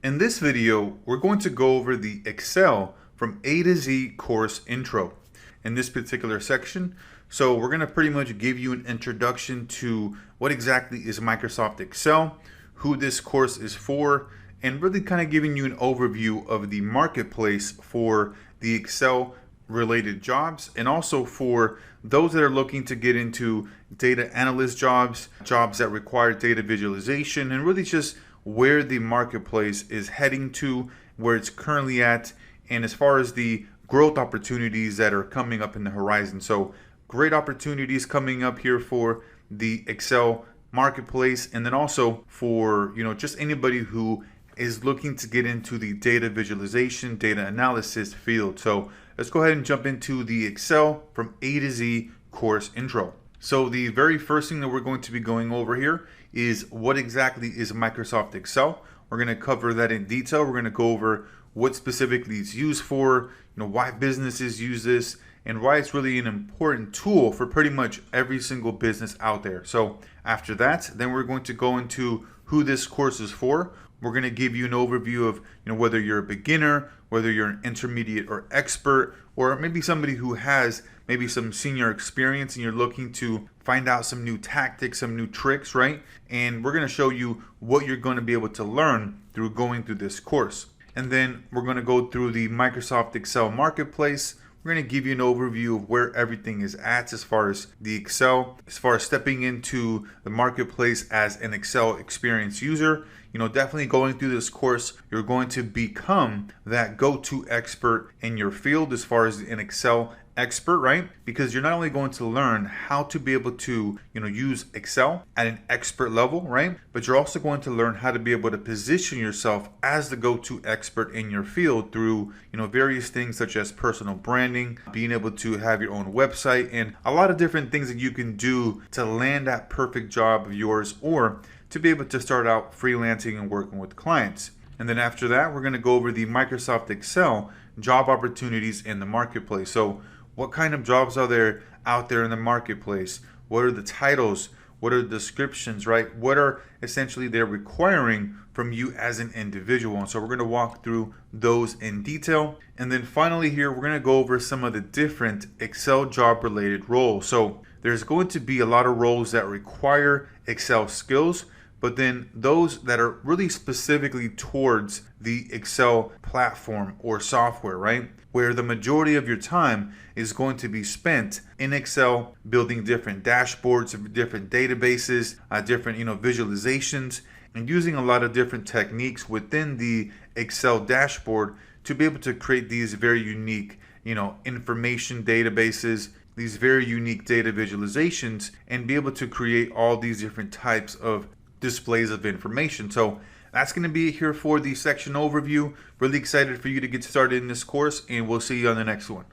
In this video, we're going to go over the Excel from A to Z course intro in this particular section. So we're going to pretty much give you an introduction to what exactly is Microsoft Excel, who this course is for, and really kind of giving you an overview of the marketplace for the Excel related jobs, and also for those that are looking to get into data analyst jobs that require data visualization, and really just where the marketplace is heading to, where it's currently at, and as far as the growth opportunities that are coming up in the horizon. So great opportunities coming up here for the Excel marketplace, and then also for just anybody who is looking to get into the data visualization, data analysis field. So let's go ahead and jump into the Excel from A to Z course intro. So the very first thing that we're going to be going over here is what exactly is Microsoft Excel. We're going to cover that in detail. We're going to go over what specifically it's used for, why businesses use this, and why it's really an important tool for pretty much every single business out there. So after that, then we're going to go into who this course is for. We're going to give you an overview of whether you're a beginner, whether you're an intermediate or expert, or maybe somebody who has maybe some senior experience and you're looking to find out some new tactics, some new tricks, right? And we're going to show you what you're going to be able to learn through going through this course. And then we're going to go through the Microsoft Excel marketplace. We're going to give you an overview of where everything is at as far as the Excel, as far as stepping into the marketplace as an Excel experienced user. Definitely going through this course, you're going to become that go-to expert in your field as far as an Excel expert, right? Because you're not only going to learn how to be able to, use Excel at an expert level, right? But you're also going to learn how to be able to position yourself as the go-to expert in your field through, various things such as personal branding, being able to have your own website, and a lot of different things that you can do to land that perfect job of yours, or to be able to start out freelancing and working with clients. And then after that, we're going to go over the Microsoft Excel job opportunities in the marketplace. So what kind of jobs are there out there in the marketplace? What are the titles? What are the descriptions, right? What are essentially they're requiring from you as an individual? And so we're going to walk through those in detail. And then finally here, we're going to go over some of the different Excel job related roles. So there's going to be a lot of roles that require Excel skills, but then those that are really specifically towards the Excel platform or software, right? Where the majority of your time is going to be spent in Excel, building different dashboards, different databases, different visualizations, and using a lot of different techniques within the Excel dashboard to be able to create these very unique, information databases, these very unique data visualizations, and be able to create all these different types of displays of information. So that's going to be here for the section overview. Really excited for you to get started in this course, and we'll see you on the next one.